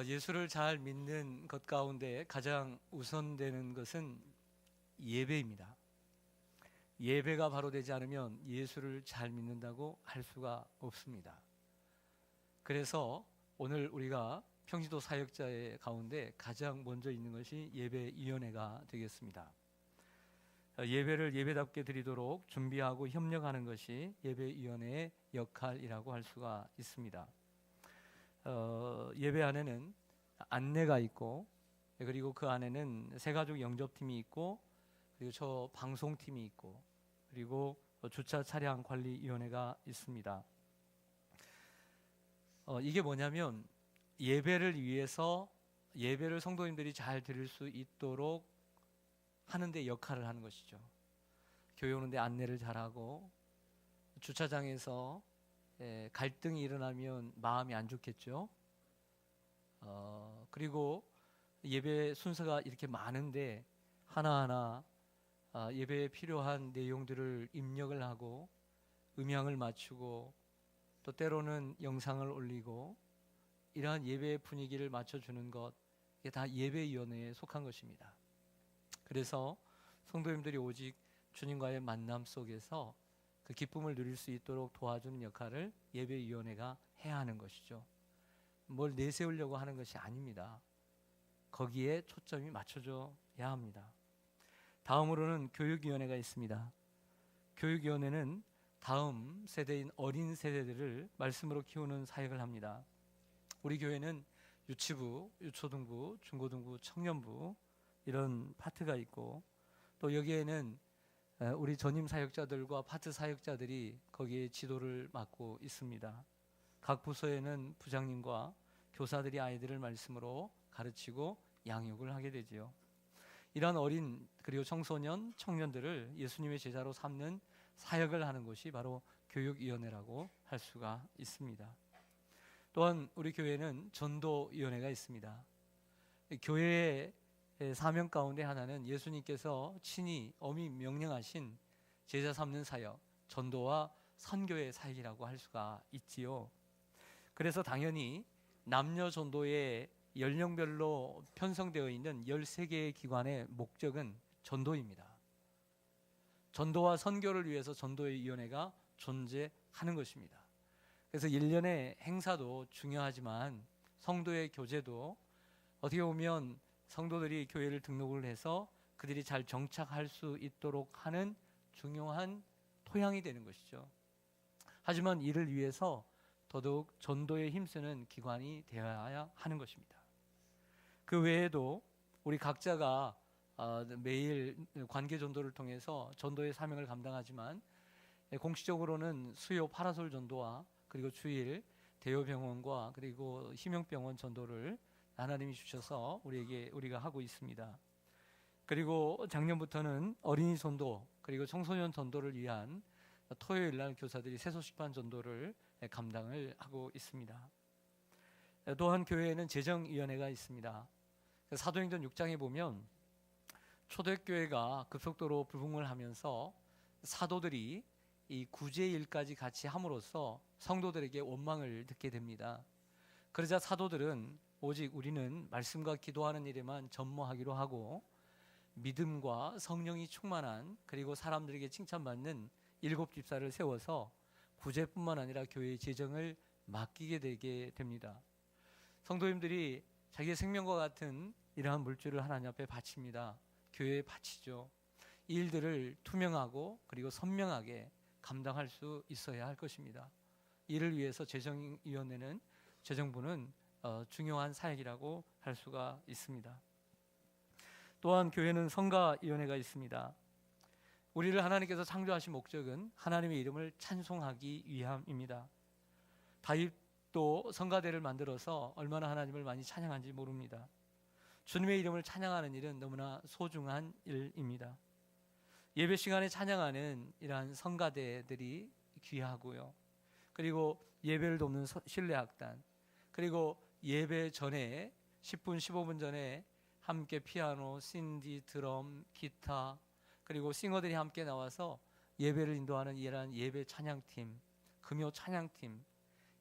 예수를 잘 믿는 것 가운데 가장 우선되는 것은 예배입니다. 예배가 바로 되지 않으면 예수를 잘 믿는다고 할 수가 없습니다. 그래서 오늘 우리가 평신도 사역자의 가운데 가장 먼저 있는 것이 예배위원회가 되겠습니다. 예배를 예배답게 드리도록 준비하고 협력하는 것이 예배위원회의 역할이라고 할 수가 있습니다. 예배 안에는 안내가 있고, 그리고 그 안에는 새가족 영접팀이 있고, 그리고 저 방송팀이 있고, 그리고 주차 차량 관리위원회가 있습니다. 이게 뭐냐면 예배를 위해서 예배를 성도님들이 잘 드릴 수 있도록 하는데 역할을 하는 것이죠. 교회 오는데 안내를 잘하고, 주차장에서 갈등이 일어나면 마음이 안 좋겠죠. 그리고 예배 순서가 이렇게 많은데 하나하나 예배에 필요한 내용들을 입력을 하고 음향을 맞추고 또 때로는 영상을 올리고 이러한 예배의 분위기를 맞춰주는 것, 이게 다 예배위원회에 속한 것입니다. 그래서 성도님들이 오직 주님과의 만남 속에서 그 기쁨을 누릴 수 있도록 도와주는 역할을 예배위원회가 해야 하는 것이죠. 뭘 내세우려고 하는 것이 아닙니다. 거기에 초점이 맞춰져야 합니다. 다음으로는 교육위원회가 있습니다. 교육위원회는 다음 세대인 어린 세대들을 말씀으로 키우는 사역을 합니다. 우리 교회는 유치부, 유초등부, 중고등부, 청년부 이런 파트가 있고, 또 여기에는 우리 전임 사역자들과 파트 사역자들이 거기에 지도를 맡고 있습니다. 각 부서에는 부장님과 교사들이 아이들을 말씀으로 가르치고 양육을 하게 되지요. 이러한 어린 그리고 청소년, 청년들을 예수님의 제자로 삼는 사역을 하는 것이 바로 교육위원회라고 할 수가 있습니다. 또한 우리 교회는 전도위원회가 있습니다. 교회의 사명 가운데 하나는 예수님께서 친히 엄히 명령하신 제자 삼는 사역, 전도와 선교의 사역이라고 할 수가 있지요. 그래서 당연히 남녀 전도의 연령별로 편성되어 있는 13개의 기관의 목적은 전도입니다. 전도와 선교를 위해서 전도위원회가 존재하는 것입니다. 그래서 1년의 행사도 중요하지만 성도의 교제도 어떻게 보면 성도들이 교회를 등록을 해서 그들이 잘 정착할 수 있도록 하는 중요한 토양이 되는 것이죠. 하지만 이를 위해서 더더욱 전도에 힘쓰는 기관이 되어야 하는 것입니다. 그 외에도 우리 각자가 매일 관계 전도를 통해서 전도의 사명을 감당하지만 공식적으로는 수요 파라솔 전도와 그리고 주일 대여병원과 그리고 희명병원 전도를 하나님이 주셔서 우리가 하고 있습니다. 그리고 작년부터는 어린이 전도 그리고 청소년 전도를 위한 토요일 날 교사들이 세소식반 전도를 감당을 하고 있습니다. 또한 교회에는 재정위원회가 있습니다. 사도행전 6장에 보면 초대교회가 급속도로 부흥을 하면서 사도들이 이 구제일까지 같이 함으로써 성도들에게 원망을 듣게 됩니다. 그러자 사도들은 오직 우리는 말씀과 기도하는 일에만 전무하기로 하고 믿음과 성령이 충만한 그리고 사람들에게 칭찬받는 7 집사를 세워서 구제뿐만 아니라 교회의 재정을 맡기게 되게 됩니다. 성도님들이 자기의 생명과 같은 이러한 물질을 하나님 앞에 바칩니다. 교회에 바치죠. 이 일들을 투명하고 그리고 선명하게 감당할 수 있어야 할 것입니다. 이를 위해서 재정위원회는 재정부는 중요한 사역이라고 할 수가 있습니다. 또한 교회는 성가위원회가 있습니다. 우리를 하나님께서 창조하신 목적은 하나님의 이름을 찬송하기 위함입니다. 다윗도 성가대를 만들어서 얼마나 하나님을 많이 찬양한지 모릅니다. 주님의 이름을 찬양하는 일은 너무나 소중한 일입니다. 예배 시간에 찬양하는 이러한 성가대들이 귀하고요. 그리고 예배를 돕는 신뢰악단, 그리고 예배 전에 10분, 15분 전에 함께 피아노, 신디, 드럼, 기타, 그리고 싱어들이 함께 나와서 예배를 인도하는 이러한 예배 찬양팀, 금요 찬양팀,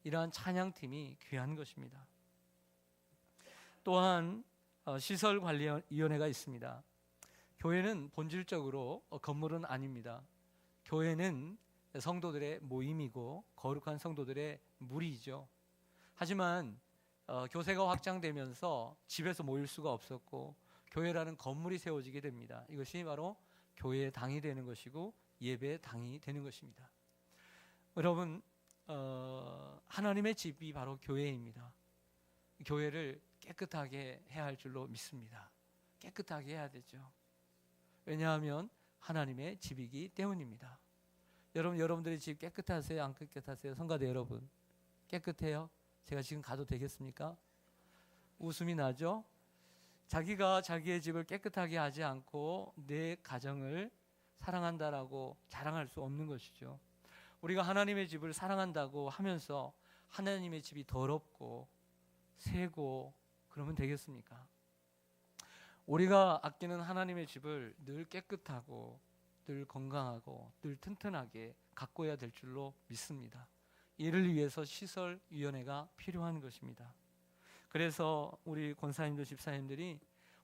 이러한 찬양팀이 귀한 것입니다. 또한 시설관리위원회가 있습니다. 교회는 본질적으로 건물은 아닙니다. 교회는 성도들의 모임이고 거룩한 성도들의 무리이죠. 하지만 교세가 확장되면서 집에서 모일 수가 없었고 교회라는 건물이 세워지게 됩니다. 이것이 바로 교회의 당이 되는 것이고 예배의 당이 되는 것입니다. 여러분, 하나님의 집이 바로 교회입니다. 교회를 깨끗하게 해야 할 줄로 믿습니다. 깨끗하게 해야 되죠. 왜냐하면 하나님의 집이기 때문입니다. 여러분들의 집 깨끗하세요? 안 깨끗하세요? 성가대 여러분, 깨끗해요? 제가 지금 가도 되겠습니까? 웃음이 나죠? 자기가 자기의 집을 깨끗하게 하지 않고 내 가정을 사랑한다라고 자랑할 수 없는 것이죠. 우리가 하나님의 집을 사랑한다고 하면서 하나님의 집이 더럽고 새고 그러면 되겠습니까? 우리가 아끼는 하나님의 집을 늘 깨끗하고 늘 건강하고 늘 튼튼하게 가꿔야 될 줄로 믿습니다. 이를 위해서 시설위원회가 필요한 것입니다. 그래서 우리 권사님들 집사님들이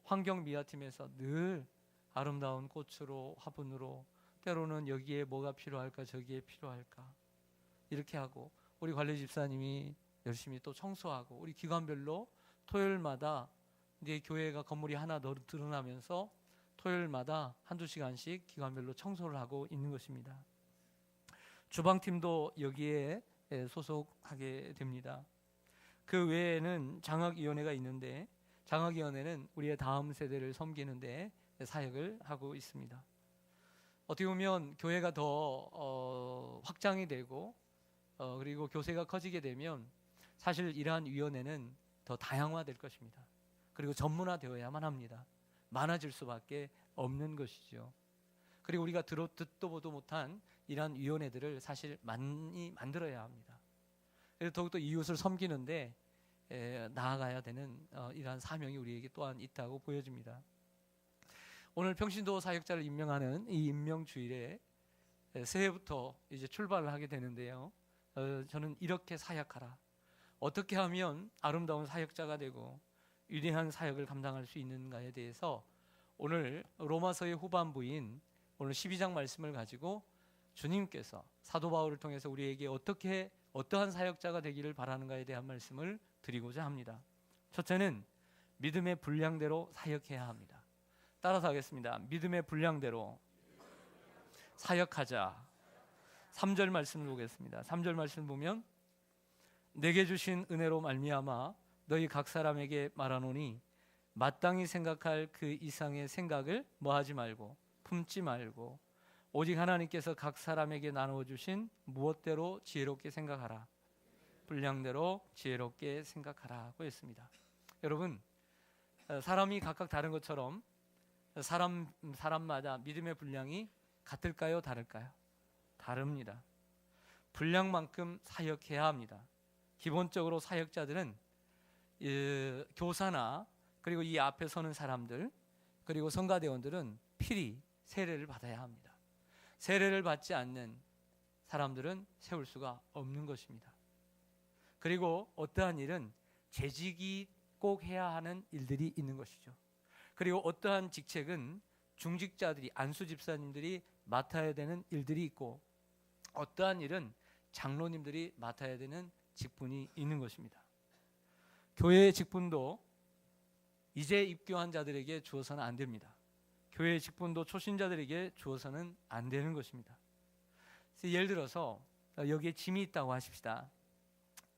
환경미화팀에서 늘 아름다운 꽃으로 화분으로 때로는 여기에 뭐가 필요할까 저기에 필요할까 이렇게 하고, 우리 관리 집사님이 열심히 또 청소하고, 우리 기관별로 토요일마다 이제 교회가 건물이 하나 더 드러나면서 토요일마다 한두 시간씩 기관별로 청소를 하고 있는 것입니다. 주방팀도 여기에 소속하게 됩니다. 그 외에는 장학위원회가 있는데 장학위원회는 우리의 다음 세대를 섬기는데 사역을 하고 있습니다. 어떻게 보면 교회가 더 확장이 되고 그리고 교세가 커지게 되면 사실 이러한 위원회는 더 다양화될 것입니다. 그리고 전문화되어야만 합니다. 많아질 수밖에 없는 것이죠. 그리고 우리가 듣도 보도 못한 이러한 위원회들을 사실 많이 만들어야 합니다. 그래서 더욱더 이웃을 섬기는데 나아가야 되는 이러한 사명이 우리에게 또한 있다고 보여집니다. 오늘 평신도 사역자를 임명하는 이 임명주일에 새해부터 이제 출발을 하게 되는데요. 저는 이렇게 사역하라, 어떻게 하면 아름다운 사역자가 되고 위대한 사역을 감당할 수 있는가에 대해서 오늘 로마서의 후반부인 오늘 12장 말씀을 가지고 주님께서 사도 바울을 통해서 우리에게 어떠한 사역자가 되기를 바라는가에 대한 말씀을 드리고자 합니다. 첫째는 믿음의 분량대로 사역해야 합니다. 따라서 하겠습니다. 믿음의 분량대로 사역하자. 3절 말씀을 보겠습니다. 3절 말씀 보면 내게 주신 은혜로 말미암아 너희 각 사람에게 말하노니 마땅히 생각할 그 이상의 생각을 뭐하지 말고 품지 말고 오직 하나님께서 각 사람에게 나누어 주신 무엇대로 지혜롭게 생각하라. 분량대로 지혜롭게 생각하라고 했습니다. 여러분, 사람이 각각 다른 것처럼 사람마다 믿음의 분량이 같을까요? 다를까요? 다릅니다. 분량만큼 사역해야 합니다. 기본적으로 사역자들은 교사나 그리고 이 앞에 서는 사람들 그리고 성가대원들은 필히 세례를 받아야 합니다. 세례를 받지 않는 사람들은 세울 수가 없는 것입니다. 그리고 어떠한 일은 재직이 꼭 해야 하는 일들이 있는 것이죠. 그리고 어떠한 직책은 중직자들이, 안수 집사님들이 맡아야 되는 일들이 있고 어떠한 일은 장로님들이 맡아야 되는 직분이 있는 것입니다. 교회의 직분도 이제 입교한 자들에게 주어서는 안 됩니다. 교회의 직분도 초신자들에게 주어서는 안 되는 것입니다. 예를 들어서 여기에 짐이 있다고 하십시다.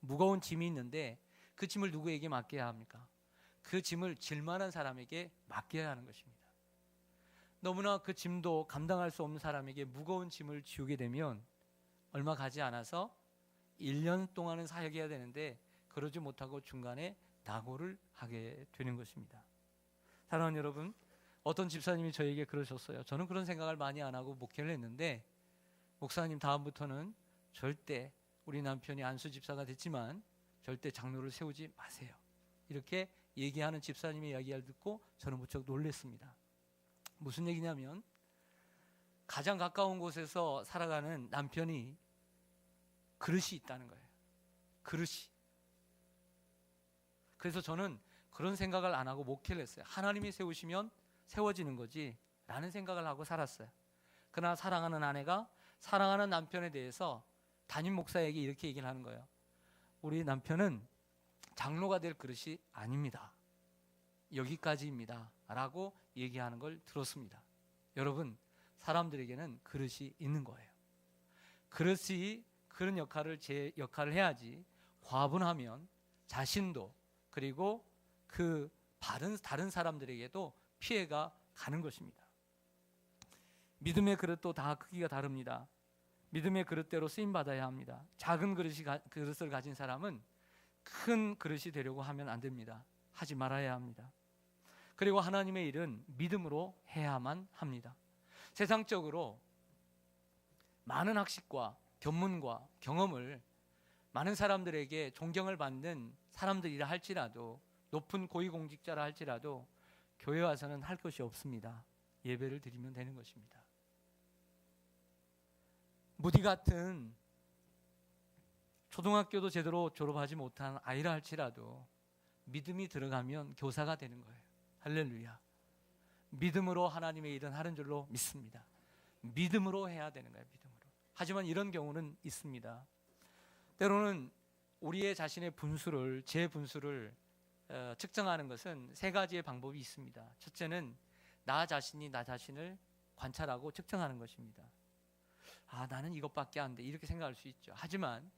무거운 짐이 있는데 그 짐을 누구에게 맡겨야 합니까? 그 짐을 질 만한 사람에게 맡겨야 하는 것입니다. 너무나 그 짐도 감당할 수 없는 사람에게 무거운 짐을 지우게 되면 얼마 가지 않아서 1년 동안은 사역해야 되는데 그러지 못하고 중간에 낙오를 하게 되는 것입니다. 사랑하는 여러분, 어떤 집사님이 저에게 그러셨어요. 저는 그런 생각을 많이 안 하고 목회를 했는데 목사님, 다음부터는 절대 우리 남편이 안수 집사가 됐지만 절대 장로를 세우지 마세요. 이렇게 얘기하는 집사님의 이야기를 듣고 저는 무척 놀랐습니다. 무슨 얘기냐면 가장 가까운 곳에서 살아가는 남편이 그릇이 있다는 거예요. 그릇이. 그래서 저는 그런 생각을 안 하고 목회를 했어요. 하나님이 세우시면 세워지는 거지 라는 생각을 하고 살았어요. 그러나 사랑하는 아내가 사랑하는 남편에 대해서 담임 목사에게 이렇게 얘기를 하는 거예요. 우리 남편은 장로가 될 그릇이 아닙니다. 여기까지입니다 라고 얘기하는 걸 들었습니다. 여러분, 사람들에게는 그릇이 있는 거예요. 그릇이 그런 역할을 제 역할을 해야지 과분하면 자신도 그리고 그 다른 사람들에게도 피해가 가는 것입니다. 믿음의 그릇도 다 크기가 다릅니다. 믿음의 그릇대로 쓰임 받아야 합니다. 작은 그릇을 가진 사람은 큰 그릇이 되려고 하면 안 됩니다. 하지 말아야 합니다. 그리고 하나님의 일은 믿음으로 해야만 합니다. 세상적으로 많은 학식과 견문과 경험을 많은 사람들에게 존경을 받는 사람들이라 할지라도, 높은 고위공직자라 할지라도 교회 와서는 할 것이 없습니다. 예배를 드리면 되는 것입니다. 무디 같은 초등학교도 제대로 졸업하지 못한 아이라 할지라도 믿음이 들어가면 교사가 되는 거예요. 할렐루야. 믿음으로 하나님의 일은 하는 줄로 믿습니다. 믿음으로 해야 되는 거예요. 믿음으로. 하지만 이런 경우는 있습니다. 때로는 우리의 자신의 분수를, 제 분수를 측정하는 것은 세 가지의 방법이 있습니다. 첫째는 나 자신이 나 자신을 관찰하고 측정하는 것입니다. 아, 나는 이것밖에 안 돼, 이렇게 생각할 수 있죠. 하지만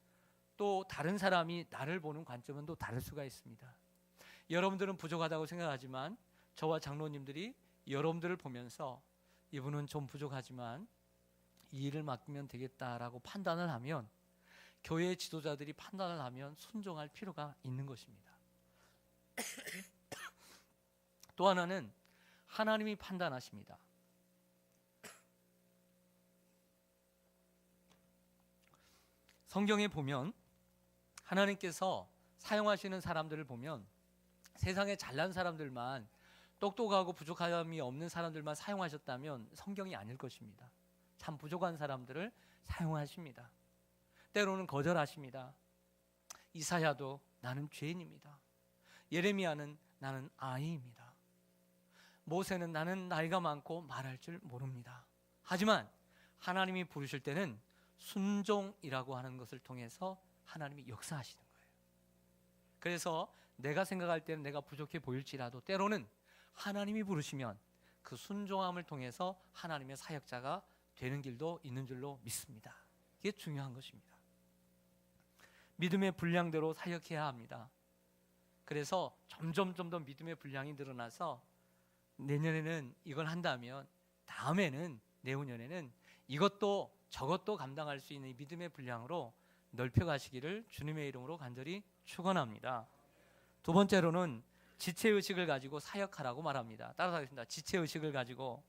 또 다른 사람이 나를 보는 관점은 또 다를 수가 있습니다. 여러분들은 부족하다고 생각하지만 저와 장로님들이 여러분들을 보면서 이분은 좀 부족하지만 이 일을 맡기면 되겠다라고 판단을 하면, 교회 지도자들이 판단을 하면 순종할 필요가 있는 것입니다. 또 하나는 하나님이 판단하십니다. 성경에 보면 하나님께서 사용하시는 사람들을 보면 세상에 잘난 사람들만, 똑똑하고 부족함이 없는 사람들만 사용하셨다면 성경이 아닐 것입니다. 참 부족한 사람들을 사용하십니다. 때로는 거절하십니다. 이사야도 나는 죄인입니다. 예레미야는 나는 아이입니다. 모세는 나는 나이가 많고 말할 줄 모릅니다. 하지만 하나님이 부르실 때는 순종이라고 하는 것을 통해서 하나님이 역사하시는 거예요. 그래서 내가 생각할 때는 내가 부족해 보일지라도 때로는 하나님이 부르시면 그 순종함을 통해서 하나님의 사역자가 되는 길도 있는 줄로 믿습니다. 이게 중요한 것입니다. 믿음의 분량대로 사역해야 합니다. 그래서 점점 더 믿음의 분량이 늘어나서 내년에는 이걸 한다면 다음에는, 내후년에는 이것도 저것도 감당할 수 있는 믿음의 분량으로 넓혀가시기를 주님의 이름으로 간절히 축원합니다. 두 번째로는 지체의식을 가지고 사역하라고 말합니다. 따라서 지체의식을 가지고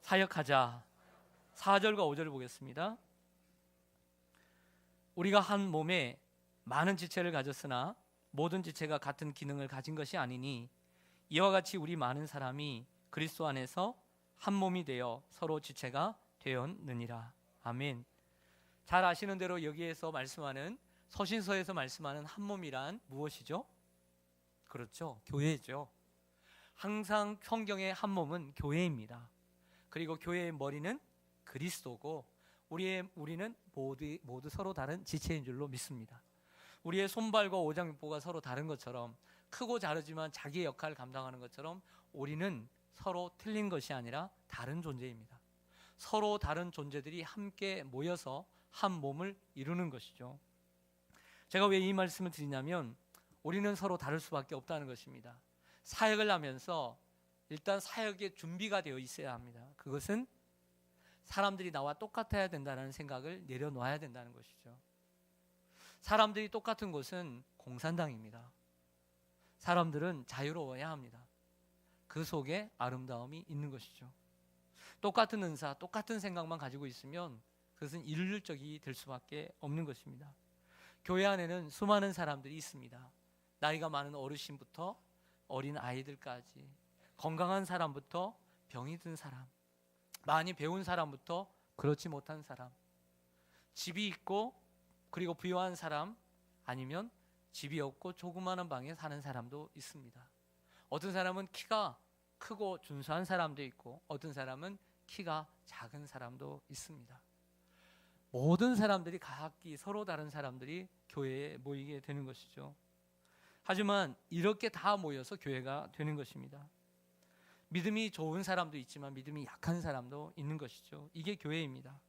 사역하자. 4절과 5절을 보겠습니다. 우리가 한 몸에 많은 지체를 가졌으나 모든 지체가 같은 기능을 가진 것이 아니니 이와 같이 우리 많은 사람이 그리스도 안에서 한 몸이 되어 서로 지체가 되었느니라. 아멘. 잘 아시는 대로 여기에서 말씀하는, 서신서에서 말씀하는 한 몸이란 무엇이죠? 그렇죠, 교회죠. 항상 성경의 한 몸은 교회입니다. 그리고 교회의 머리는 그리스도고 우리는 모두 서로 다른 지체인 줄로 믿습니다. 우리의 손발과 오장육부가 서로 다른 것처럼, 크고 작지만 자기의 역할을 감당하는 것처럼 우리는 서로 틀린 것이 아니라 다른 존재입니다. 서로 다른 존재들이 함께 모여서 한 몸을 이루는 것이죠. 제가 왜 이 말씀을 드리냐면 우리는 서로 다를 수밖에 없다는 것입니다. 사역을 하면서 일단 사역의 준비가 되어 있어야 합니다. 그것은 사람들이 나와 똑같아야 된다는 생각을 내려놓아야 된다는 것이죠. 사람들이 똑같은 곳은 공산당입니다. 사람들은 자유로워야 합니다. 그 속에 아름다움이 있는 것이죠. 똑같은 은사, 똑같은 생각만 가지고 있으면 그것은 일률적이 될 수밖에 없는 것입니다. 교회 안에는 수많은 사람들이 있습니다. 나이가 많은 어르신부터 어린 아이들까지, 건강한 사람부터 병이 든 사람, 많이 배운 사람부터 그렇지 못한 사람, 집이 있고 그리고 부유한 사람, 아니면 집이 없고 조그마한 방에 사는 사람도 있습니다. 어떤 사람은 키가 크고 준수한 사람도 있고 어떤 사람은 키가 작은 사람도 있습니다. 모든 사람들이 각기 서로 다른 사람들이 교회에 모이게 되는 것이죠. 하지만 이렇게 다 모여서 교회가 되는 것입니다. 믿음이 좋은 사람도 있지만 믿음이 약한 사람도 있는 것이죠. 이게 교회입니다.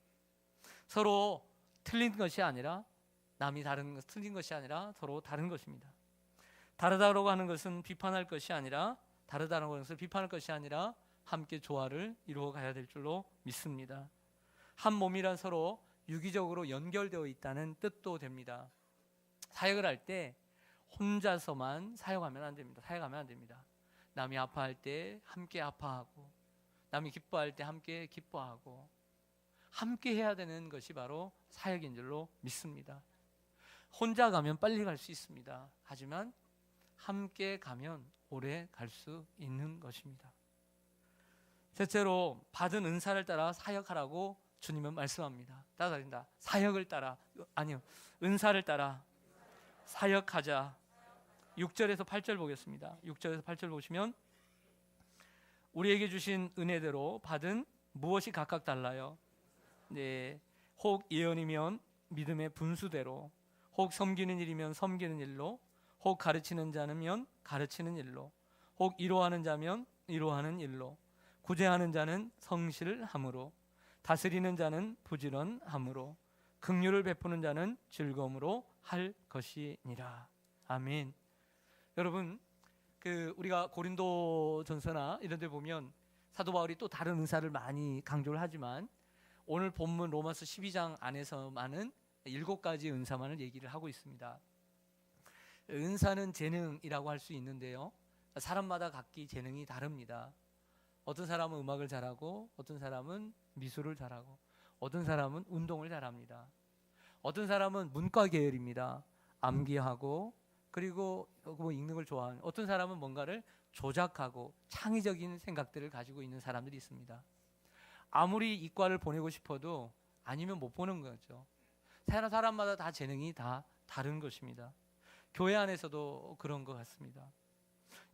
서로 틀린 것이 아니라 남이 틀린 것이 아니라 서로 다른 것입니다. 다르다고 하는 것은 비판할 것이 아니라 다르다는 것은 비판할 것이 아니라 함께 조화를 이루어 가야 될 줄로 믿습니다. 한 몸이란 서로 유기적으로 연결되어 있다는 뜻도 됩니다. 사역을 할 때 혼자서만 사역하면 안 됩니다. 사역하면 안 됩니다. 남이 아파할 때 함께 아파하고 남이 기뻐할 때 함께 기뻐하고 함께 해야 되는 것이 바로 사역인 줄로 믿습니다. 혼자 가면 빨리 갈 수 있습니다. 하지만 함께 가면 오래 갈 수 있는 것입니다. 셋째로 받은 은사를 따라 사역하라고 주님은 말씀합니다. 따라합니다. 사역을 따라 아니요 은사를 따라 사역하자. 6절에서 8절 보겠습니다. 6절에서 8절 보시면 우리에게 주신 은혜대로 받은 무엇이 각각 달라요. 네, 혹 예언이면 믿음의 분수대로, 혹 섬기는 일이면 섬기는 일로, 혹 가르치는 자면 가르치는 일로, 혹 위로하는 자면 위로하는 일로, 구제하는 자는 성실함으로, 다스리는 자는 부지런함으로, 긍휼을 베푸는 자는 즐거움으로 할 것이니라. 아멘. 여러분, 우리가 고린도전서나 이런 데 보면 사도 바울이 또 다른 은사를 많이 강조를 하지만 오늘 본문 로마서 12장 안에서만은 7가지 은사만을 얘기를 하고 있습니다. 은사는 재능이라고 할 수 있는데요, 사람마다 각기 재능이 다릅니다. 어떤 사람은 음악을 잘하고 어떤 사람은 미술을 잘하고 어떤 사람은 운동을 잘합니다. 어떤 사람은 문과 계열입니다. 암기하고 그리고 뭐 읽는 걸 좋아하는, 어떤 사람은 뭔가를 조작하고 창의적인 생각들을 가지고 있는 사람들이 있습니다. 아무리 이과를 보내고 싶어도 아니면 못 보는 거죠. 사람마다 다 재능이 다 다른 것입니다. 교회 안에서도 그런 것 같습니다.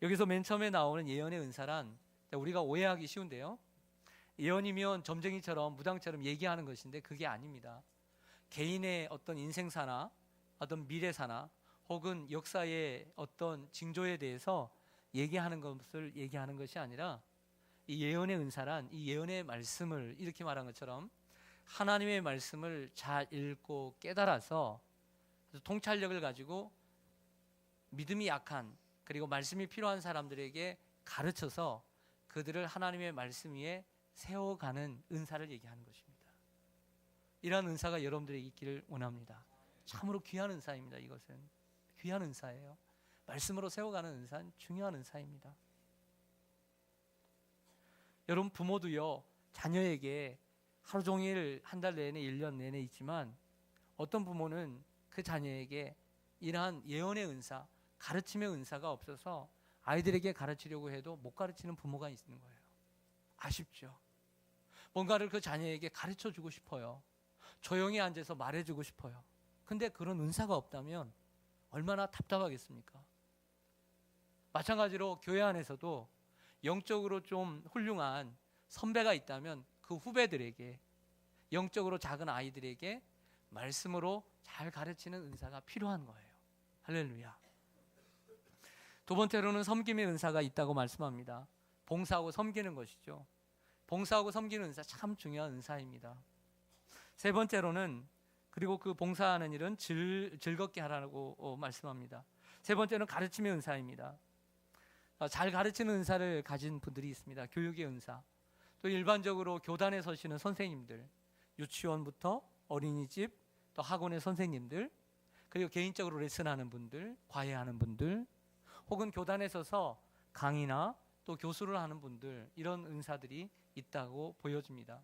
여기서 맨 처음에 나오는 예언의 은사란 우리가 오해하기 쉬운데요, 예언이면 점쟁이처럼 무당처럼 얘기하는 것인데 그게 아닙니다. 개인의 어떤 인생사나 어떤 미래사나 혹은 역사의 어떤 징조에 대해서 얘기하는 것을 얘기하는 것이 아니라, 이 예언의 은사란 이 예언의 말씀을 이렇게 말한 것처럼 하나님의 말씀을 잘 읽고 깨달아서 통찰력을 가지고 믿음이 약한 그리고 말씀이 필요한 사람들에게 가르쳐서 그들을 하나님의 말씀 위에 세워가는 은사를 얘기하는 것입니다. 이러한 은사가 여러분들에게 있기를 원합니다. 참으로 귀한 은사입니다. 이것은 귀한 은사예요. 말씀으로 세워가는 은사는 중요한 은사입니다. 여러분, 부모도요, 자녀에게 하루 종일 한 달 내내 1년 내내 있지만 어떤 부모는 그 자녀에게 이러한 예언의 은사, 가르침의 은사가 없어서 아이들에게 가르치려고 해도 못 가르치는 부모가 있는 거예요. 아쉽죠. 뭔가를 그 자녀에게 가르쳐주고 싶어요. 조용히 앉아서 말해주고 싶어요. 근데 그런 은사가 없다면 얼마나 답답하겠습니까? 마찬가지로 교회 안에서도 영적으로 좀 훌륭한 선배가 있다면 그 후배들에게, 영적으로 작은 아이들에게 말씀으로 잘 가르치는 은사가 필요한 거예요. 할렐루야. 두 번째로는 섬김의 은사가 있다고 말씀합니다. 봉사하고 섬기는 것이죠. 봉사하고 섬기는 은사 참 중요한 은사입니다. 세 번째로는, 그리고 그 봉사하는 일은 즐겁게 하라고 말씀합니다. 세 번째는 가르침의 은사입니다. 잘 가르치는 은사를 가진 분들이 있습니다. 교육의 은사. 또 일반적으로 교단에 서시는 선생님들, 유치원부터 어린이집, 또 학원의 선생님들, 그리고 개인적으로 레슨하는 분들, 과외하는 분들, 혹은 교단에 서서 강의나 또 교수를 하는 분들, 이런 은사들이 있다고 보여집니다.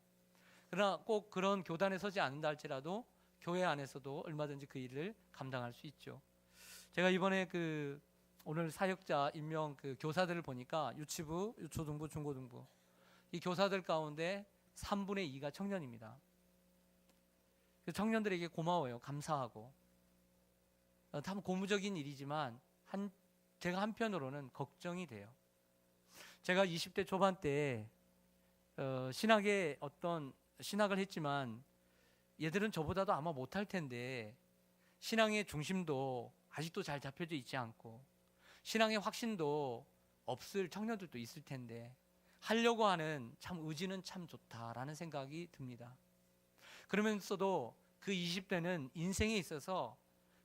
그러나 꼭 그런 교단에 서지 않는다 할지라도 교회 안에서도 얼마든지 그 일을 감당할 수 있죠. 제가 이번에 오늘 사역자 임명 교사들을 보니까 유치부, 유초등부, 중고등부, 이 교사들 가운데 3분의 2가 청년입니다. 청년들에게 고마워요. 감사하고. 참 고무적인 일이지만 제가 한편으로는 걱정이 돼요. 제가 20대 초반 때 신학을 했지만 얘들은 저보다도 아마 못할 텐데 신앙의 중심도 아직도 잘 잡혀져 있지 않고 신앙의 확신도 없을 청년들도 있을 텐데 하려고 하는 참 의지는 참 좋다라는 생각이 듭니다. 그러면서도 그 20대는 인생에 있어서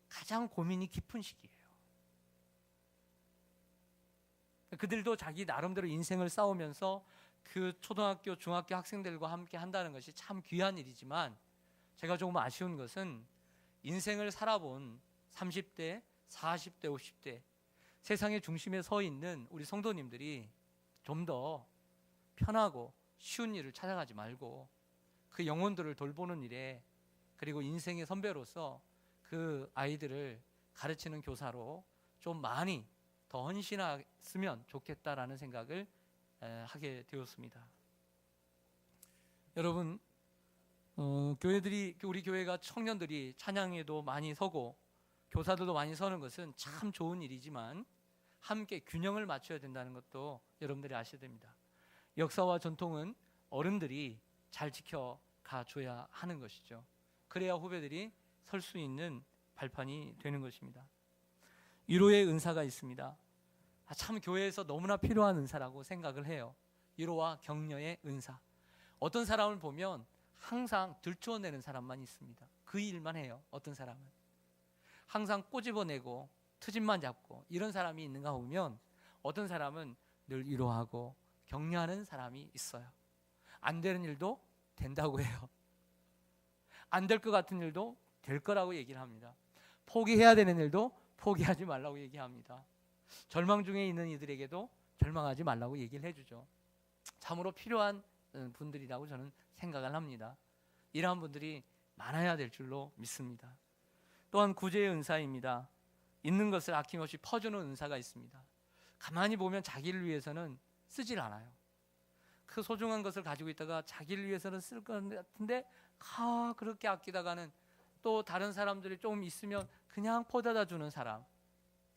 가장 고민이 깊은 시기예요. 그들도 자기 나름대로 인생을 싸우면서 그 초등학교, 중학교 학생들과 함께 한다는 것이 참 귀한 일이지만 제가 조금 아쉬운 것은 인생을 살아본 30대, 40대, 50대 세상의 중심에 서 있는 우리 성도님들이 좀 더 편하고 쉬운 일을 찾아가지 말고 그 영혼들을 돌보는 일에 그리고 인생의 선배로서 그 아이들을 가르치는 교사로 좀 많이 더 헌신했으면 좋겠다라는 생각을 하게 되었습니다. 여러분, 우리 교회가 청년들이 찬양에도 많이 서고 교사들도 많이 서는 것은 참 좋은 일이지만 함께 균형을 맞춰야 된다는 것도 여러분들이 아셔야 됩니다. 역사와 전통은 어른들이 잘 지켜가 줘야 하는 것이죠. 그래야 후배들이 설 수 있는 발판이 되는 것입니다. 위로의 은사가 있습니다. 참 교회에서 너무나 필요한 은사라고 생각을 해요. 위로와 격려의 은사. 어떤 사람을 보면 항상 들추어내는 사람만 있습니다. 그 일만 해요. 어떤 사람은 항상 꼬집어내고 트집만 잡고 이런 사람이 있는가 보면 어떤 사람은 늘 위로하고 격려하는 사람이 있어요. 안 되는 일도 된다고 해요. 안 될 것 같은 일도 될 거라고 얘기를 합니다. 포기해야 되는 일도 포기하지 말라고 얘기합니다. 절망 중에 있는 이들에게도 절망하지 말라고 얘기를 해주죠. 참으로 필요한 분들이라고 저는 생각을 합니다. 이러한 분들이 많아야 될 줄로 믿습니다. 또한 구제의 은사입니다. 있는 것을 아낌없이 퍼주는 은사가 있습니다. 가만히 보면 자기를 위해서는 쓰질 않아요. 그 소중한 것을 가지고 있다가 자기를 위해서는 쓸 것 같은데 그렇게 아끼다가는 또 다른 사람들이 좀 있으면 그냥 퍼다다 주는 사람,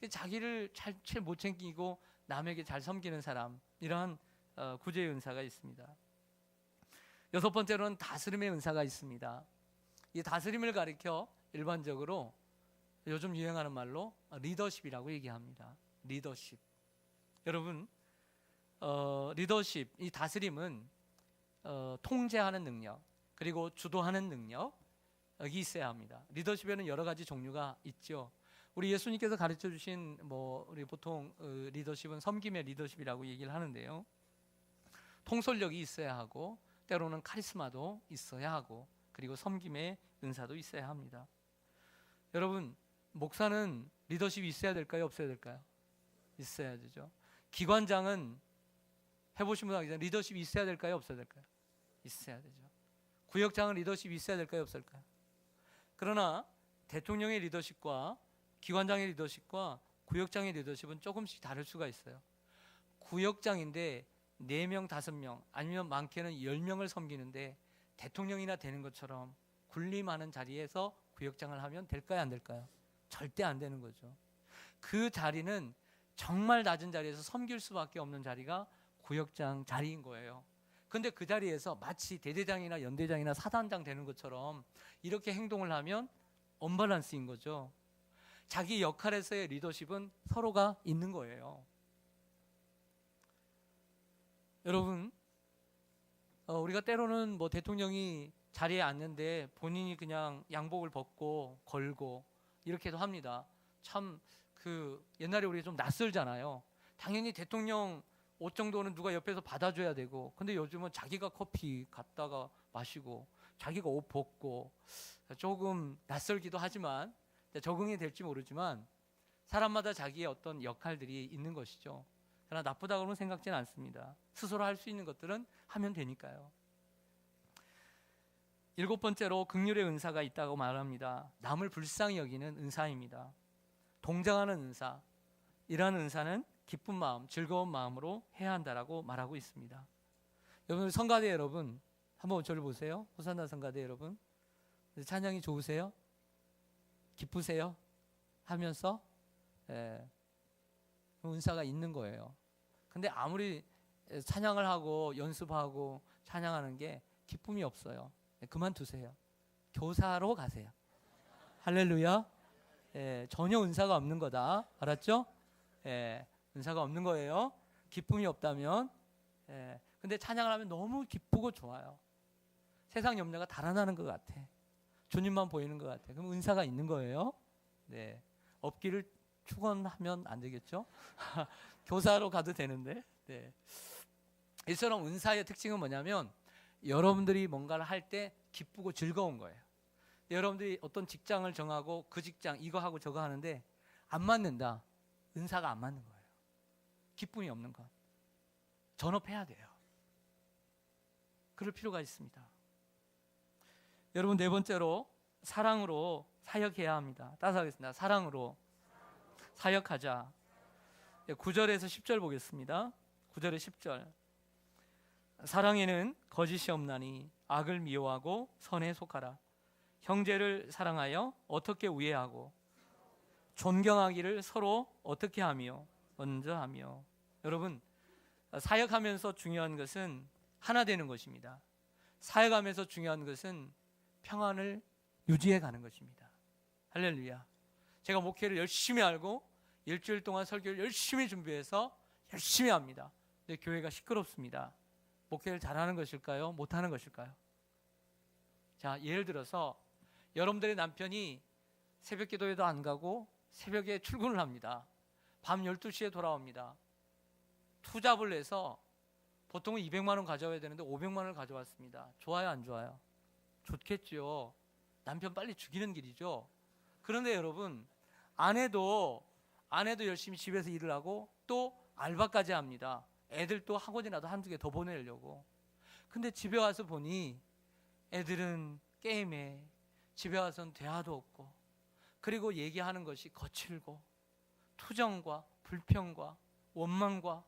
자기를 잘 못 챙기고 남에게 잘 섬기는 사람, 이러한 구제의 은사가 있습니다. 여섯 번째로는 다스림의 은사가 있습니다. 이 다스림을 가리켜 일반적으로 요즘 유행하는 말로 리더십이라고 얘기합니다. 리더십. 여러분, 리더십, 이 다스림은 통제하는 능력, 그리고 주도하는 능력이 있어야 합니다. 리더십에는 여러 가지 종류가 있죠. 우리 예수님께서 가르쳐 주신 우리 보통 리더십은 섬김의 리더십이라고 얘기를 하는데요. 통솔력이 있어야 하고 때로는 카리스마도 있어야 하고 그리고 섬김의 은사도 있어야 합니다. 여러분, 목사는 리더십이 있어야 될까요? 없어야 될까요? 있어야 되죠. 기관장은 해보신 분 알겠지만 리더십이 있어야 될까요? 없어야 될까요? 있어야 되죠. 구역장은 리더십이 있어야 될까요? 없을까요? 그러나 대통령의 리더십과 기관장의 리더십과 구역장의 리더십은 조금씩 다를 수가 있어요. 구역장인데 4명, 5명 아니면 많게는 10명을 섬기는데 대통령이나 되는 것처럼 군림하는 자리에서 구역장을 하면 될까요? 안 될까요? 절대 안 되는 거죠. 그 자리는 정말 낮은 자리에서 섬길 수밖에 없는 자리가 구역장 자리인 거예요. 근데 그 자리에서 마치 대대장이나 연대장이나 사단장 되는 것처럼 이렇게 행동을 하면 언밸런스인 거죠. 자기 역할에서의 리더십은 서로가 있는 거예요. 여러분, 우리가 때로는 대통령이 자리에 앉는데 본인이 그냥 양복을 벗고 걸고 이렇게도 합니다. 참 옛날에 우리가 좀 낯설잖아요. 당연히 대통령 옷 정도는 누가 옆에서 받아줘야 되고, 근데 요즘은 자기가 커피 갖다가 마시고 자기가 옷 벗고 조금 낯설기도 하지만 적응이 될지 모르지만 사람마다 자기의 어떤 역할들이 있는 것이죠. 그러나 나쁘다고는 생각지는 않습니다. 스스로 할 수 있는 것들은 하면 되니까요. 7번째로 긍휼의 은사가 있다고 말합니다. 남을 불쌍히 여기는 은사입니다. 동정하는 은사, 이러한 은사는 기쁜 마음, 즐거운 마음으로 해야 한다라고 말하고 있습니다. 여러분, 성가대 여러분, 한번 저를 보세요. 호산나 성가대 여러분, 찬양이 좋으세요? 기쁘세요? 하면서 은사가 있는 거예요. 근데 아무리 찬양을 하고 연습하고 찬양하는 게 기쁨이 없어요. 그만두세요. 교사로 가세요. 할렐루야. 전혀 은사가 없는 거다. 알았죠? 은사가 없는 거예요. 기쁨이 없다면. 근데 찬양을 하면 너무 기쁘고 좋아요. 세상 염려가 달아나는 것 같아. 주님만 보이는 것 같아. 그럼 은사가 있는 거예요. 없기를 축원하면 안 되겠죠? 교사로 가도 되는데. 이처럼 은사의 특징은 뭐냐면 여러분들이 뭔가를 할 때 기쁘고 즐거운 거예요. 여러분들이 어떤 직장을 정하고 그 직장 이거 하고 저거 하는데 안 맞는다. 은사가 안 맞는 거예요. 기쁨이 없는 것. 전업해야 돼요. 그럴 필요가 있습니다. 여러분, 네 번째로 사랑으로 사역해야 합니다. 따라서 하겠습니다. 사랑으로 사역하자. 9절에서 10절 보겠습니다. 9절에 10절. 사랑에는 거짓이 없나니 악을 미워하고 선에 속하라. 형제를 사랑하여 어떻게 우애하고 존경하기를 서로 어떻게 하며 먼저 하며. 여러분, 사역하면서 중요한 것은 하나 되는 것입니다. 사역하면서 중요한 것은 평안을 유지해 가는 것입니다. 할렐루야. 제가 목회를 열심히 알고 일주일 동안 설교를 열심히 준비해서 열심히 합니다. 근데 교회가 시끄럽습니다. 목회를 잘하는 것일까요? 못하는 것일까요? 자, 예를 들어서 여러분들의 남편이 새벽 기도에도 안 가고 새벽에 출근을 합니다. 밤 12시에 돌아옵니다. 투잡을 내서 보통은 200만 원 가져와야 되는데 500만 원을 가져왔습니다. 좋아요, 안 좋아요? 좋겠죠. 남편 빨리 죽이는 길이죠. 그런데 여러분, 아내도 열심히 집에서 일을 하고 또 알바까지 합니다. 애들도 학원이라도 한두 개 더 보내려고. 근데 집에 와서 보니 애들은 게임에, 집에 와서는 대화도 없고, 그리고 얘기하는 것이 거칠고 투정과 불평과 원망과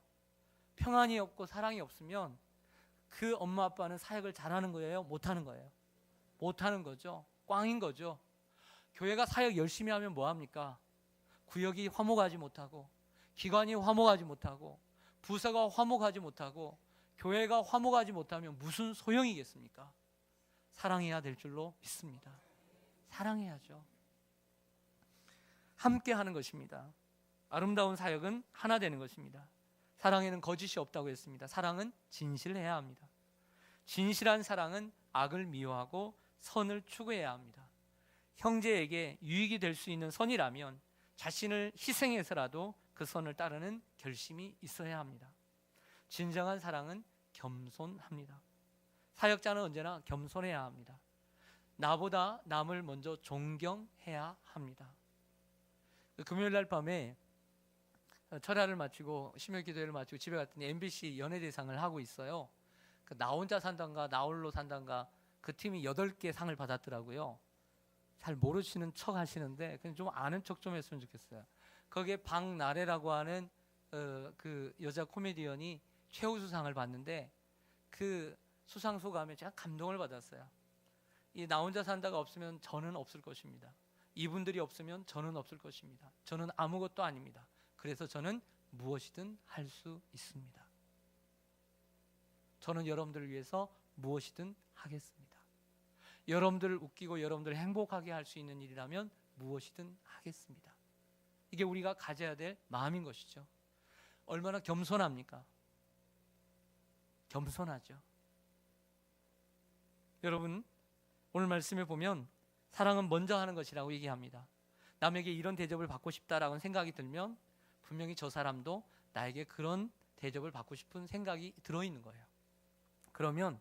평안이 없고 사랑이 없으면 그 엄마 아빠는 사역을 잘하는 거예요? 못하는 거예요? 못하는 거죠. 꽝인 거죠. 교회가 사역 열심히 하면 뭐합니까? 구역이 화목하지 못하고, 기관이 화목하지 못하고, 부서가 화목하지 못하고, 교회가 화목하지 못하면 무슨 소용이겠습니까? 사랑해야 될 줄로 믿습니다. 사랑해야죠. 함께 하는 것입니다. 아름다운 사역은 하나 되는 것입니다. 사랑에는 거짓이 없다고 했습니다. 사랑은 진실해야 합니다. 진실한 사랑은 악을 미워하고 선을 추구해야 합니다. 형제에게 유익이 될 수 있는 선이라면 자신을 희생해서라도 그 선을 따르는 결심이 있어야 합니다. 진정한 사랑은 겸손합니다. 사역자는 언제나 겸손해야 합니다. 나보다 남을 먼저 존경해야 합니다. 금요일 날 밤에 철야를 마치고 심야 기도회를 마치고 집에 갔더니 MBC 연예대상을 하고 있어요. 나 혼자 산단가 나 홀로 산단가 그 팀이 8개 상을 받았더라고요. 잘 모르시는 척 하시는데 그냥 좀 아는 척 좀 했으면 좋겠어요. 거기에 박나래라고 하는 그 여자 코미디언이 최우수상을 받는데 그 수상 소감에 제가 감동을 받았어요. 이 나 혼자 산다가 없으면 저는 없을 것입니다. 이분들이 없으면 저는 없을 것입니다. 저는 아무것도 아닙니다. 그래서 저는 무엇이든 할 수 있습니다. 저는 여러분들을 위해서 무엇이든 하겠습니다. 여러분들을 웃기고 여러분들을 행복하게 할 수 있는 일이라면 무엇이든 하겠습니다. 이게 우리가 가져야 될 마음인 것이죠. 얼마나 겸손합니까? 겸손하죠. 여러분, 오늘 말씀에 보면 사랑은 먼저 하는 것이라고 얘기합니다. 남에게 이런 대접을 받고 싶다라는 생각이 들면 분명히 저 사람도 나에게 그런 대접을 받고 싶은 생각이 들어있는 거예요. 그러면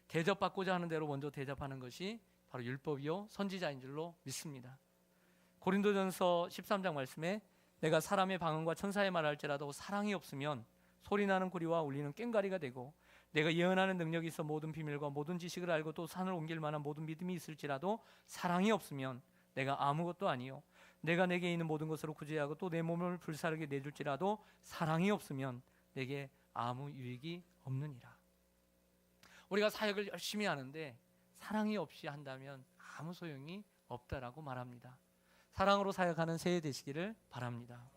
대접받고자 하는 대로 먼저 대접하는 것이 바로 율법이요 선지자인 줄로 믿습니다. 고린도전서 13장 말씀에 내가 사람의 방언과 천사의 말을 할지라도 사랑이 없으면 소리나는 구리와 울리는 꽹과리가 되고, 내가 예언하는 능력이 있어 모든 비밀과 모든 지식을 알고 또 산을 옮길 만한 모든 믿음이 있을지라도 사랑이 없으면 내가 아무것도 아니요 내가 내게 있는 모든 것으로 구제하고 또 내 몸을 불사르게 내줄지라도 사랑이 없으면 내게 아무 유익이 없느니라. 우리가 사역을 열심히 하는데 사랑이 없이 한다면 아무 소용이 없다라고 말합니다. 사랑으로 사역하는 새해 되시기를 바랍니다.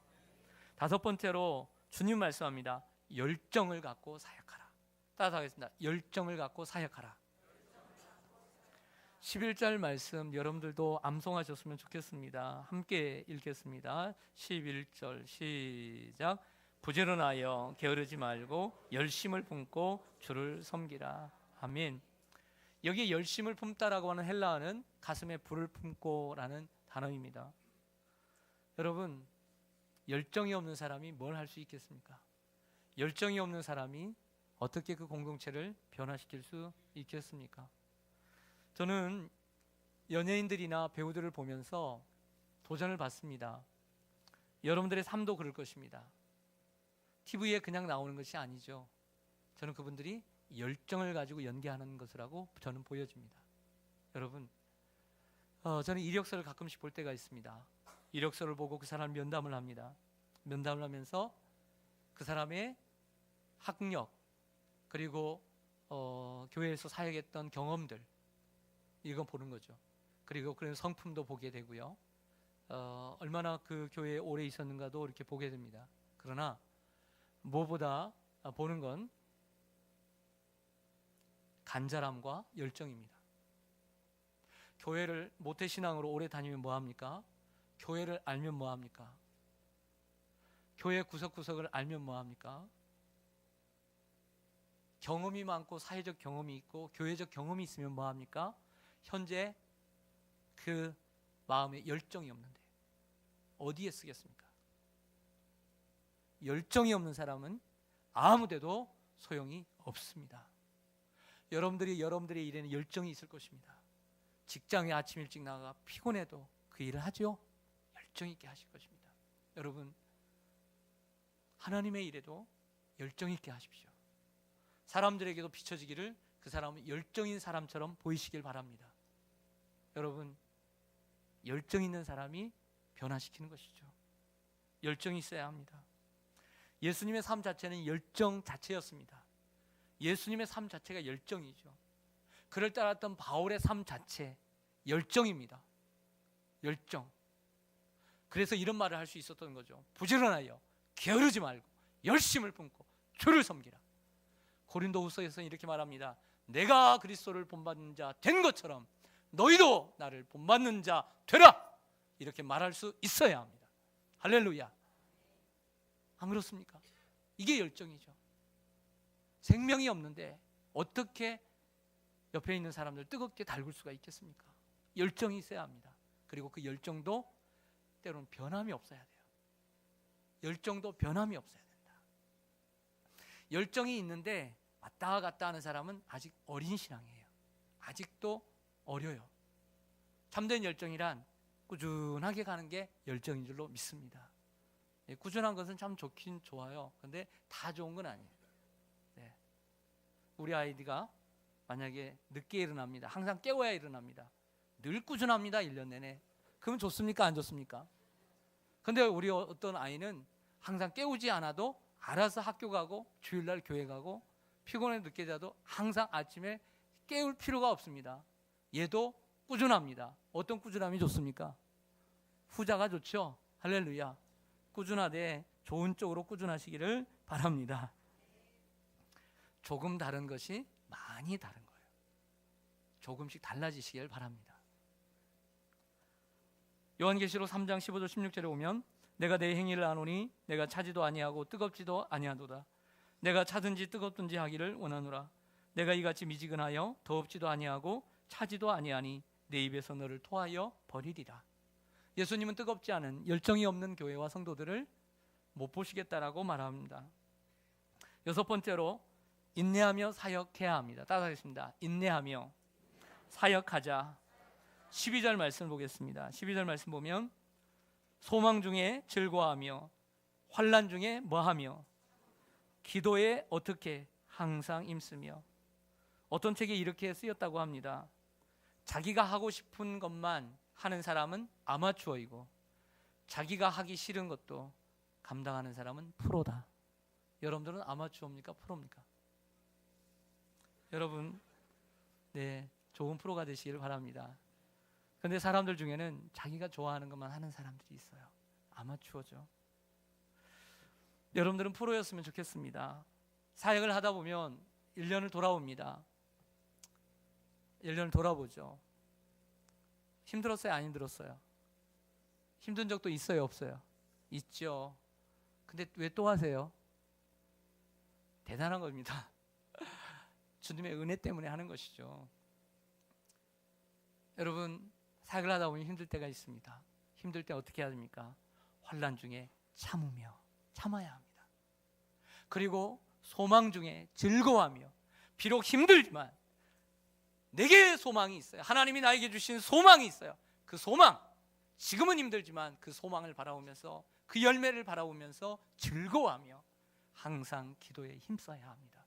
다섯 번째로 주님 말씀합니다. 열정을 갖고 사역하라. 따라하겠습니다. 열정을 갖고 사역하라. 11절 말씀 여러분들도 암송하셨으면 좋겠습니다. 함께 읽겠습니다. 11절 시작. 부지런하여 게으르지 말고 열심을 품고 주를 섬기라. 아멘. 여기 열심을 품다라고 하는 헬라어는 가슴에 불을 품고라는 단어입니다. 여러분, 열정이 없는 사람이 뭘 할 수 있겠습니까? 열정이 없는 사람이 어떻게 그 공동체를 변화시킬 수 있겠습니까? 저는 연예인들이나 배우들을 보면서 도전을 받습니다. 여러분들의 삶도 그럴 것입니다. TV에 그냥 나오는 것이 아니죠. 저는 그분들이 열정을 가지고 연기하는 것이라고 저는 보여집니다. 여러분, 저는 이력서를 가끔씩 볼 때가 있습니다. 이력서를 보고 그 사람 면담을 합니다. 면담을 하면서 그 사람의 학력 그리고 교회에서 사역했던 경험들 이건 보는 거죠. 그리고 그런 성품도 보게 되고요. 얼마나 그 교회에 오래 있었는가도 이렇게 보게 됩니다. 그러나 무엇보다 보는 건 간절함과 열정입니다. 교회를 모태신앙으로 오래 다니면 뭐합니까? 교회를 알면 뭐합니까? 교회 구석구석을 알면 뭐합니까? 경험이 많고 사회적 경험이 있고 교회적 경험이 있으면 뭐합니까? 현재 그 마음에 열정이 없는데 어디에 쓰겠습니까? 열정이 없는 사람은 아무데도 소용이 없습니다. 여러분들의 일에는 열정이 있을 것입니다. 직장에 아침 일찍 나가 피곤해도 그 일을 하죠. 열정 있게 하실 것입니다. 여러분, 하나님의 일에도 열정 있게 하십시오. 사람들에게도 비춰지기를 그 사람은 열정인 사람처럼 보이시길 바랍니다. 여러분, 열정 있는 사람이 변화시키는 것이죠. 열정이 있어야 합니다. 예수님의 삶 자체는 열정 자체였습니다. 예수님의 삶 자체가 열정이죠. 그를 따랐던 바울의 삶 자체 열정입니다. 열정. 그래서 이런 말을 할 수 있었던 거죠. 부지런하여 게으르지 말고 열심을 품고 주를 섬기라. 고린도후서에서는 이렇게 말합니다. 내가 그리스도를 본받는 자 된 것처럼 너희도 나를 본받는 자 되라. 이렇게 말할 수 있어야 합니다. 할렐루야. 안 그렇습니까? 이게 열정이죠. 생명이 없는데 어떻게 옆에 있는 사람들 뜨겁게 달굴 수가 있겠습니까? 열정이 있어야 합니다. 그리고 그 열정도 때로는 변함이 없어야 돼요. 열정도 변함이 없어야 된다. 열정이 있는데 왔다 갔다 하는 사람은 아직 어린 신앙이에요. 아직도 어려요. 참된 열정이란 꾸준하게 가는 게 열정인 줄로 믿습니다. 꾸준한 것은 참 좋긴 좋아요. 그런데 다 좋은 건 아니에요. 네. 우리 아이디가 만약에 늦게 일어납니다. 항상 깨워야 일어납니다. 늘 꾸준합니다. 1년 내내. 그러면 좋습니까? 안 좋습니까? 근데 우리 어떤 아이는 항상 깨우지 않아도 알아서 학교 가고 주일날 교회 가고 피곤해 늦게 자도 항상 아침에 깨울 필요가 없습니다. 얘도 꾸준합니다. 어떤 꾸준함이 좋습니까? 후자가 좋죠. 할렐루야. 꾸준하되 좋은 쪽으로 꾸준하시기를 바랍니다. 조금 다른 것이 많이 다른 거예요. 조금씩 달라지시길 바랍니다. 요한계시록 3장 15절 16절에 오면 내가 내 행위를 아노니 내가 차지도 아니하고 뜨겁지도 아니하도다. 내가 차든지 뜨겁든지 하기를 원하노라. 내가 이같이 미지근하여 더웁지도 아니하고 차지도 아니하니 내 입에서 너를 토하여 버리리라. 예수님은 뜨겁지 않은 열정이 없는 교회와 성도들을 못 보시겠다라고 말합니다. 여섯 번째로 인내하며 사역해야 합니다. 따라하겠습니다. 인내하며 사역하자. 12절 말씀 보겠습니다. 12절 말씀 보면 소망 중에 즐거워하며 환난 중에 뭐하며 기도에 어떻게 항상 힘쓰며. 어떤 책에 이렇게 쓰였다고 합니다. 자기가 하고 싶은 것만 하는 사람은 아마추어이고 자기가 하기 싫은 것도 감당하는 사람은 프로다. 여러분들은 아마추어입니까? 프로입니까? 여러분, 네, 좋은 프로가 되시기를 바랍니다. 근데 사람들 중에는 자기가 좋아하는 것만 하는 사람들이 있어요. 아마추어죠. 여러분들은 프로였으면 좋겠습니다. 사역을 하다 보면 1년을 돌아옵니다. 1년을 돌아보죠. 힘들었어요? 안 힘들었어요? 힘든 적도 있어요? 없어요? 있죠. 근데 왜 또 하세요? 대단한 겁니다. 주님의 은혜 때문에 하는 것이죠. 여러분, 사역을 하다 보면 힘들 때가 있습니다. 힘들 때 어떻게 해야 됩니까? 환난 중에 참아야 합니다. 그리고 소망 중에 즐거워하며, 비록 힘들지만 내게 소망이 있어요. 하나님이 나에게 주신 소망이 있어요. 그 소망, 지금은 힘들지만 그 소망을 바라보면서, 그 열매를 바라보면서 즐거워하며 항상 기도에 힘써야 합니다.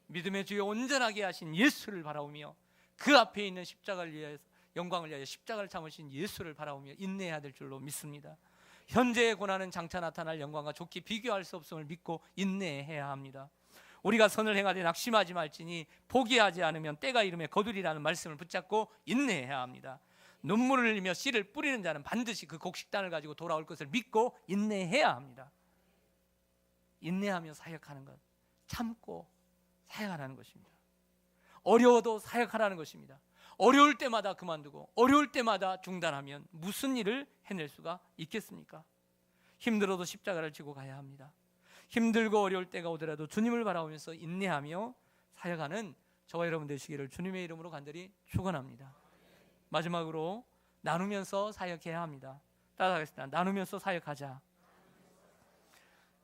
믿음의 주여 온전하게 하신 예수를 바라보며, 그 앞에 있는 십자가를 위하여, 영광을 위하여 십자가를 참으신 예수를 바라보며 인내해야 될 줄로 믿습니다. 현재의 고난은 장차 나타날 영광과 좋게 비교할 수 없음을 믿고 인내해야 합니다. 우리가 선을 행하되 낙심하지 말지니 포기하지 않으면 때가 이르매 거두리라는 말씀을 붙잡고 인내해야 합니다. 눈물을 흘리며 씨를 뿌리는 자는 반드시 그 곡식단을 가지고 돌아올 것을 믿고 인내해야 합니다. 인내하며 사역하는 것, 참고 사역하라는 것입니다. 어려워도 사역하라는 것입니다. 어려울 때마다 그만두고 어려울 때마다 중단하면 무슨 일을 해낼 수가 있겠습니까? 힘들어도 십자가를 지고 가야 합니다. 힘들고 어려울 때가 오더라도 주님을 바라보면서 인내하며 사역하는 저와 여러분 되시기를 주님의 이름으로 간절히 축원합니다. 마지막으로 나누면서 사역해야 합니다. 따라하겠습니다. 나누면서 사역하자.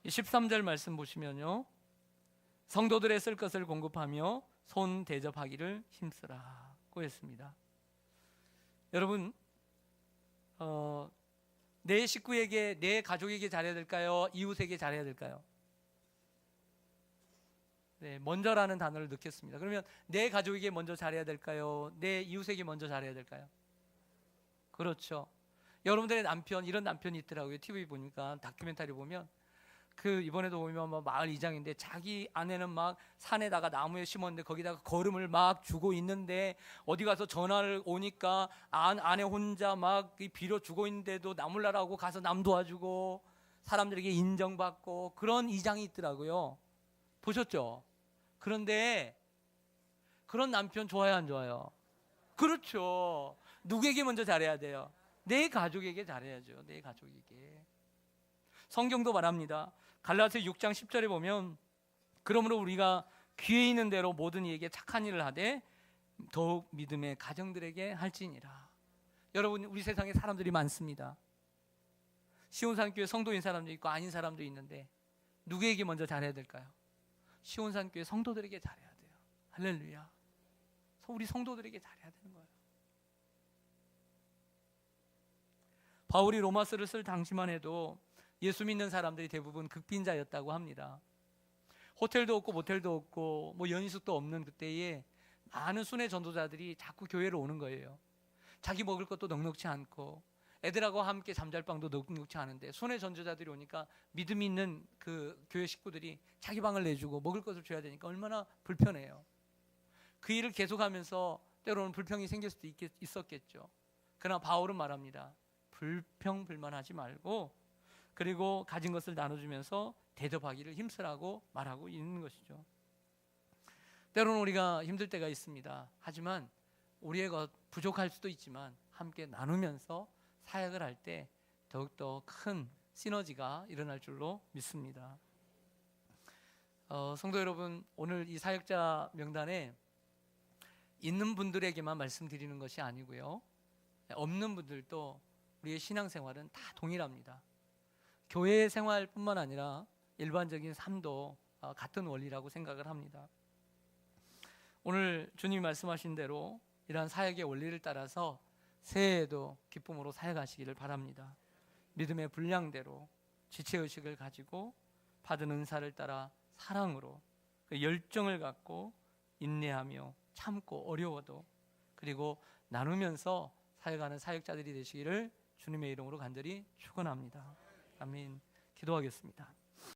13절 말씀 보시면요, 성도들의 쓸 것을 공급하며 손 대접하기를 힘쓰라고 했습니다. 여러분, 내 식구에게, 내 가족에게 잘해야 될까요? 이웃에게 잘해야 될까요? 네, 먼저라는 단어를 넣겠습니다. 그러면 내 가족에게 먼저 잘해야 될까요? 내 이웃에게 먼저 잘해야 될까요? 그렇죠. 여러분들의 남편, 이런 남편이 있더라고요. TV 보니까, 다큐멘터리 보면, 이번에도 보면 막 마을 이장인데 자기 아내는 막 산에다가 나무에 심었는데 거기다가 거름을 막 주고 있는데, 어디 가서 전화를 오니까 아내 혼자 막 비료 주고 있는데도 나물라라고 가서 남 도와주고 사람들에게 인정받고, 그런 이장이 있더라고요. 보셨죠? 그런데 그런 남편 좋아요, 안 좋아요? 그렇죠. 누구에게 먼저 잘해야 돼요? 내 가족에게 잘해야죠. 내 가족에게. 성경도 말합니다. 갈라디아서 6장 10절에 보면, 그러므로 우리가 귀에 있는 대로 모든 이에게 착한 일을 하되 더욱 믿음의 가정들에게 할지니라. 여러분, 우리 세상에 사람들이 많습니다. 시온산교회 성도인 사람도 있고 아닌 사람도 있는데 누구에게 먼저 잘해야 될까요? 시온산교회 성도들에게 잘해야 돼요. 할렐루야. 우리 성도들에게 잘해야 되는 거예요. 바울이 로마서를 쓸 당시만 해도 예수 믿는 사람들이 대부분 극빈자였다고 합니다. 호텔도 없고 모텔도 없고 뭐 연희숙도 없는 그때에 많은 순회 전도자들이 자꾸 교회로 오는 거예요. 자기 먹을 것도 넉넉지 않고 애들하고 함께 잠잘 방도 넉넉지 않은데, 순회 전도자들이 오니까 믿음 있는 그 교회 식구들이 자기 방을 내주고 먹을 것을 줘야 되니까 얼마나 불편해요. 그 일을 계속하면서 때로는 불평이 생길 수도 있었겠죠. 그러나 바울은 말합니다. 불평불만하지 말고, 그리고 가진 것을 나눠주면서 대접하기를 힘쓰라고 말하고 있는 것이죠. 때로는 우리가 힘들 때가 있습니다. 하지만 우리의 것 부족할 수도 있지만 함께 나누면서 사역을 할 때 더욱더 큰 시너지가 일어날 줄로 믿습니다. 성도 여러분, 오늘 이 사역자 명단에 있는 분들에게만 말씀드리는 것이 아니고요, 없는 분들도 우리의 신앙생활은 다 동일합니다. 교회 생활뿐만 아니라 일반적인 삶도 같은 원리라고 생각을 합니다. 오늘 주님이 말씀하신 대로 이러한 사역의 원리를 따라서 새해에도 기쁨으로 사역하시기를 바랍니다. 믿음의 분량대로 지체의식을 가지고 받은 은사를 따라 사랑으로, 그 열정을 갖고 인내하며 참고 어려워도, 그리고 나누면서 사역하는 사역자들이 되시기를 주님의 이름으로 간절히 축원합니다. 아멘. 기도하겠습니다.